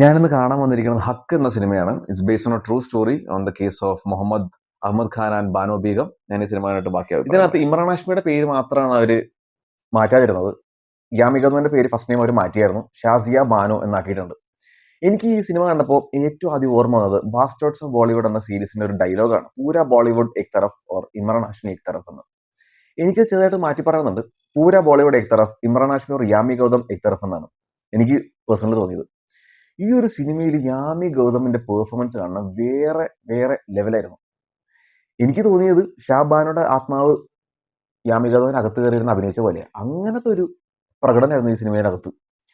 ഞാനിന്ന് കാണാൻ വന്നിരിക്കുന്നത് ഹക്ക് എന്ന സിനിമയാണ്. It's based on a true story on the case of Mohammed Ahmed Khan and Bano Begum. ഞാൻ ഈ സിനിമ കണ്ടിട്ട് ബാക്കിയാവും. ഇതിനകത്ത് ഇമ്രാൻ ഹാഷ്മിയുടെ പേര് മാത്രമാണ് അവർ മാറ്റാതിരുന്നത്. യാമി ഗൗതമിന്റെ പേര് ഫസ്റ്റ് നെയിം അവർ മാറ്റിയായിരുന്നു. ഷാസിയ ബാനോ എന്നാക്കിയിട്ടുണ്ട്. എനിക്ക് ഈ സിനിമ കണ്ടപ്പോൾ ഏറ്റവും ആദ്യം ഓർമ്മ വന്നത് ബാസ്റ്റേർഡ്സ് ഓഫ് ബോളിവുഡ് എന്ന സീരീസിന്റെ ഒരു ഡയലോഗാണ്. പൂര ബോളിവുഡ് എക് തറഫ് ഓർ ഇമ്രാൻ ഹാഷ്മി എക് തറഫ് എന്ന്. എനിക്ക് ചെറുതായിട്ട് മാറ്റി പറയുന്നുണ്ട്. പൂര ബോളിവുഡ് എക് തറഫ്, ഇമ്രാൻ ഹാഷ്മി ഓർ യാമി ഗൗതം എക് തറഫ് എന്നാണ് എനിക്ക് പേഴ്സണലി തോന്നിയത്. ഈ ഒരു സിനിമയിൽ യാമി ഗൗതമിന്റെ പെർഫോമൻസ് കാണണം വേറെ വേറെ ലെവലായിരുന്നു. എനിക്ക് തോന്നിയത് ഷാബാനോടെ ആത്മാവ് യാമി ഗൗതമിന് അകത്ത് കയറിയിരുന്ന് അഭിനയിച്ച പോലെ അങ്ങനത്തെ ഒരു പ്രകടനമായിരുന്നു ഈ സിനിമയുടെ അകത്ത്.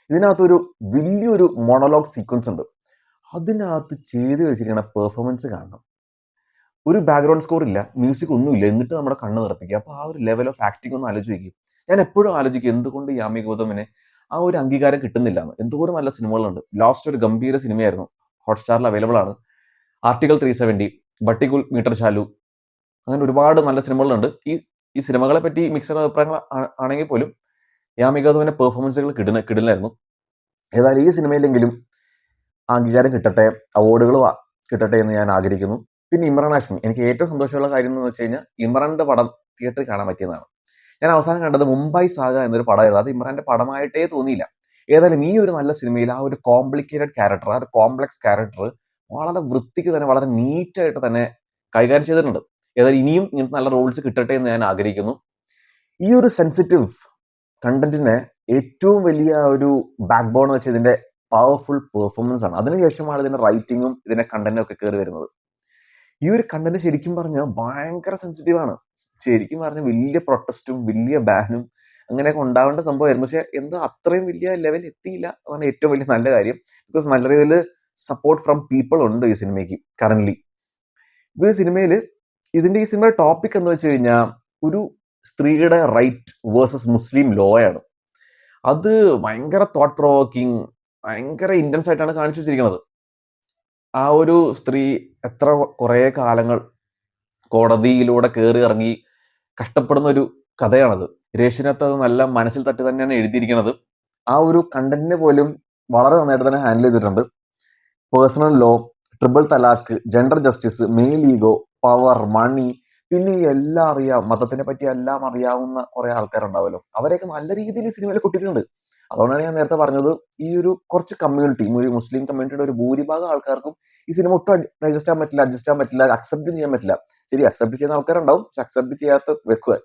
ഇതിനകത്തൊരു വലിയൊരു മോണോലോഗ് സീക്വൻസ് ഉണ്ട്. അതിനകത്ത് ചെയ്ത് വെച്ചിരിക്കുന്ന പെർഫോമൻസ് കാണണം. ഒരു ബാക്ക്ഗ്രൗണ്ട് സ്കോർ ഇല്ല, മ്യൂസിക് ഒന്നുമില്ല, എന്നിട്ട് നമ്മുടെ കണ്ണ് നിറപ്പിക്കുക. അപ്പോൾ ആ ഒരു ലെവൽ ഓഫ് ആക്ടിംഗ് ഒന്ന് ആലോചിക്കും. ഞാൻ എപ്പോഴും ആലോചിക്കും എന്തുകൊണ്ട് യാമി ഗൗതമിന് ആ ഒരു അംഗീകാരം കിട്ടുന്നില്ല എന്ന്. എന്തോരം നല്ല സിനിമകളുണ്ട്. ലാസ്റ്റ് ഒരു ഗംഭീര സിനിമയായിരുന്നു, ഹോട്ട്സ്റ്റാറിൽ അവൈലബിൾ ആണ്. ആർട്ടിക്കിൾ 370, ബട്ടിക്കുൽ മീറ്റർ ചാലു, അങ്ങനെ ഒരുപാട് നല്ല സിനിമകളുണ്ട്. ഈ ഈ സിനിമകളെ പറ്റി മിക്സഡ് അഭിപ്രായങ്ങൾ ആണെങ്കിൽ പോലും യാമി ഗൗതമിന്റെ പെർഫോമൻസുകൾ കിടിലായിരുന്നു. ഏതായാലും ഈ സിനിമയിലെങ്കിലും അംഗീകാരം കിട്ടട്ടെ, അവാർഡുകൾ കിട്ടട്ടെ എന്ന് ഞാൻ ആഗ്രഹിക്കുന്നു. പിന്നെ ഇമ്രാൻ ഹാഷ്മി, എനിക്ക് ഏറ്റവും സന്തോഷമുള്ള കാര്യം എന്ന് വെച്ച് കഴിഞ്ഞാൽ ഇമ്രാന്റെ പടം തിയേറ്ററിൽ കാണാൻ പറ്റിയതാണ്. ഞാൻ അവസാനം കണ്ടത് മുംബൈ സാഗ എന്നൊരു പടമായിരുന്നു. അത് ഇമ്രാന്റെ പടമായിട്ടേ തോന്നിയില്ല. ഏതായാലും ഈ ഒരു നല്ല സിനിമയിൽ ആ ഒരു കോംപ്ലിക്കേറ്റഡ് ക്യാരക്ടർ, ആ ഒരു കോംപ്ലക്സ് ക്യാരക്ടർ വളരെ വൃത്തിക്ക് തന്നെ, വളരെ നീറ്റായിട്ട് തന്നെ കൈകാര്യം ചെയ്തിട്ടുണ്ട്. ഏതായാലും ഇനിയും ഇങ്ങനത്തെ നല്ല റോൾസ് കിട്ടട്ടെ എന്ന് ഞാൻ ആഗ്രഹിക്കുന്നു. ഈ ഒരു സെൻസിറ്റീവ് കണ്ടന്റിനെ ഏറ്റവും വലിയ ഒരു ബാക്ക് ബോൺ എന്ന് വെച്ചാൽ ഇതിന്റെ പവർഫുൾ പെർഫോമൻസ് ആണ്. അതിനുശേഷമാണ് ഇതിന്റെ റൈറ്റിങ്ങും ഇതിന്റെ കണ്ടന്റും ഒക്കെ കയറി വരുന്നത്. ഈ ഒരു കണ്ടന്റ് ശരിക്കും പറഞ്ഞാൽ ഭയങ്കര സെൻസിറ്റീവ് ആണ്. ശരിക്കും പറഞ്ഞാൽ വലിയ പ്രൊട്ടസ്റ്റും വലിയ ബാനും അങ്ങനെയൊക്കെ ഉണ്ടാവേണ്ട സംഭവമായിരുന്നു. പക്ഷെ എന്താ അത്രയും വലിയ ലെവൽ എത്തിയില്ല. അതാണ് ഏറ്റവും വലിയ നല്ല കാര്യം. ബിക്കോസ് നല്ല രീതിയിൽ സപ്പോർട്ട് ഫ്രം പീപ്പിൾ ഉണ്ട് ഈ സിനിമയ്ക്ക് കറന്റ്ലി. ഈ സിനിമയിൽ ഈ സിനിമയുടെ ടോപ്പിക് എന്ന് വെച്ച് കഴിഞ്ഞാൽ ഒരു സ്ത്രീയുടെ റൈറ്റ് വേഴ്സസ് മുസ്ലിം ലോ ആണ്. അത് ഭയങ്കര തോട്ട് പ്രൊവോക്കിംഗ്, ഭയങ്കര ഇന്റൻസ് ആയിട്ടാണ് കാണിച്ചു വെച്ചിരിക്കുന്നത്. ആ ഒരു സ്ത്രീ എത്ര കുറേ കാലങ്ങൾ കോടതിയിലൂടെ കയറി ഇറങ്ങി കഷ്ടപ്പെടുന്ന ഒരു കഥയാണത്. രേഷിനകത്ത് അത് നല്ല മനസ്സിൽ തട്ടി തന്നെയാണ് എഴുതിയിരിക്കുന്നത്. ആ ഒരു കണ്ടന്റിനെ പോലും വളരെ നന്നായിട്ട് തന്നെ ഹാൻഡിൽ ചെയ്തിട്ടുണ്ട്. Personal law, triple talaq, gender justice, male ego, power, money, പിന്നെ എല്ലാം അറിയാം, മതത്തിനെ പറ്റി എല്ലാം അറിയാവുന്ന കുറെ ആൾക്കാരുണ്ടാവുമല്ലോ, അവരെയൊക്കെ നല്ല രീതിയിൽ സിനിമയിൽ കൊട്ടിട്ടുണ്ട്. അതുകൊണ്ടാണ് ഞാൻ നേരത്തെ പറഞ്ഞത്, ഈ ഒരു കുറച്ച് കമ്മ്യൂണിറ്റി, ഒരു മുസ്ലിം കമ്മ്യൂണിറ്റിയുടെ ഒരു ഭൂരിഭാഗം ആൾക്കാർക്കും ഈ സിനിമ ഒട്ടും അഡ്ജസ്റ്റ് ചെയ്യാൻ പറ്റില്ല, അക്സെപ്റ്റ് ചെയ്യാൻ പറ്റില്ല. ശരി, അക്സെപ്റ്റ് ചെയ്യുന്ന ആൾക്കാരുണ്ടാവും, പക്ഷെ അക്സെപ്റ്റ് ചെയ്യാത്ത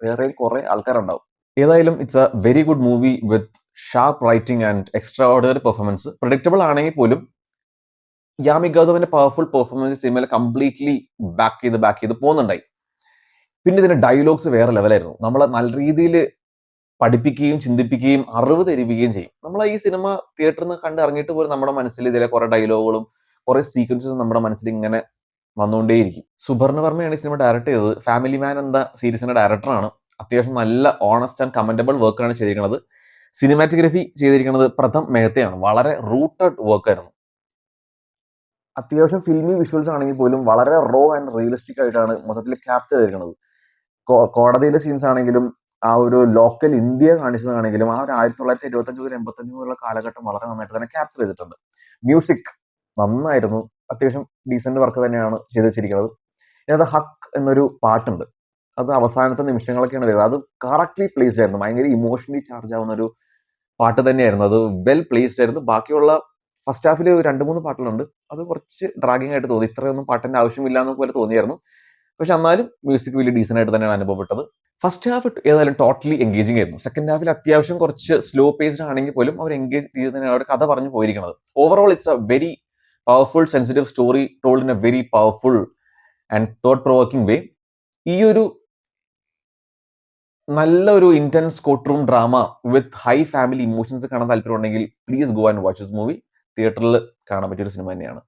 വേറെയും കുറെ ആൾക്കാരുണ്ടാവും. ഏതായാലും it's a very good movie with sharp writing and extra ordinary performance. Predictable ആണെങ്കിൽ പോലും യാമി ഗൗതമിന്റെ പവർഫുൾ പെർഫോമൻസ് സിനിമയിൽ കംപ്ലീറ്റ്ലി ബാക്ക് ചെയ്ത് പോകുന്നുണ്ടായി. പിന്നെ ഇതിന്റെ ഡയലോഗ്സ് വേറെ ലെവലായിരുന്നു. നമ്മളെ നല്ല രീതിയിൽ പഠിപ്പിക്കുകയും ചിന്തിപ്പിക്കുകയും അറിവ് തരിപ്പിക്കുകയും ചെയ്യും. നമ്മൾ ഈ സിനിമ തിയേറ്ററിൽ നിന്ന് കണ്ട് ഇറങ്ങിയിട്ട് പോലും നമ്മുടെ മനസ്സിൽ ഇതിലെ കുറെ ഡയലോഗുകളും കുറെ സീക്വൻസസും നമ്മുടെ മനസ്സിൽ ഇങ്ങനെ വന്നുകൊണ്ടേയിരിക്കും. സുബർണ വർമ്മയാണ് ഈ സിനിമ ഡയറക്ട് ചെയ്തത്. ഫാമിലി മാൻ എന്ന സീരീസിന്റെ ഡയറക്ടറാണ്. അത്യാവശ്യം നല്ല ഓണസ്റ്റ് ആൻഡ് കമന്റബിൾ വർക്കാണ് ചെയ്തിരിക്കുന്നത്. സിനിമാറ്റോഗ്രഫി ചെയ്തിരിക്കുന്നത് പ്രഥം മെഹ്തയാണ്. വളരെ റൂട്ടഡ് വർക്കായിരുന്നു. അത്യാവശ്യം ഫിൽമി വിഷ്വൽസ് ആണെങ്കിൽ പോലും വളരെ റോ ആൻഡ് റിയലിസ്റ്റിക് ആയിട്ടാണ് മൊത്തത്തിൽ ക്യാപ്ചർ ചെയ്തിരിക്കുന്നത്. കോടതിയിലെ സീൻസ് ആണെങ്കിലും ആ ഒരു ലോക്കൽ ഇന്ത്യ കാണിച്ചതാണെങ്കിലും ആ ഒരു 1975 മുതൽ 85 മുതലുള്ള കാലഘട്ടം വളരെ നന്നായിട്ട് തന്നെ ക്യാപ്ചർ ചെയ്തിട്ടുണ്ട്. മ്യൂസിക് നന്നായിരുന്നു. അത്യാവശ്യം ഡീസന്റ് വർക്ക് തന്നെയാണ് ചെയ്ത് വെച്ചിരിക്കുന്നത്. ഇതിനകത്ത് ഹക്ക് എന്നൊരു പാട്ടുണ്ട്. അത് അവസാനത്തെ നിമിഷങ്ങളൊക്കെയാണ് വരുന്നത്. അത് കറക്റ്റ്ലി പ്ലേസ്ഡ് ആയിരുന്നു. ഭയങ്കര ഇമോഷണലി ചാർജ് ആവുന്ന ഒരു പാട്ട് തന്നെയായിരുന്നു. അത് വെൽ പ്ലേസ്ഡ് ആയിരുന്നു. ബാക്കിയുള്ള ഫസ്റ്റ് ഹാഫിൽ 2-3 പാട്ടുകളുണ്ട്, അത് കുറച്ച് ഡ്രാഗിങ് ആയിട്ട് തോന്നി. ഇത്രയൊന്നും പാട്ടിന്റെ ആവശ്യമില്ല എന്ന് പോലെ തോന്നിയായിരുന്നു. പക്ഷെ എന്നാലും മ്യൂസിക് വലിയ ഡീസന്റ് ആയിട്ട് തന്നെയാണ് അനുഭവപ്പെട്ടത്. ഫസ്റ്റ് ഹാഫ് ഏതായാലും ടോട്ടലി എൻഗേജിംഗ് ആയിരുന്നു. സെക്കൻഡ് ഹാഫിൽ അത്യാവശ്യം കുറച്ച് സ്ലോ പേസ്ഡ് ആണെങ്കിൽ പോലും അവർ എൻഗേജ് ചെയ്ത് തന്നെയാണ് അവർ കഥ പറഞ്ഞു പോയിരിക്കുന്നത്. Overall it's a very powerful sensitive story told in a very powerful and thought provoking way. ഈ ഒരു നല്ലൊരു intense court room drama with high family emotions കാണാൻ താല്പര്യമുണ്ടെങ്കിൽ please go and watch this movie. തിയേറ്ററിൽ കാണാൻ പറ്റിയൊരു സിനിമ തന്നെയാണ്.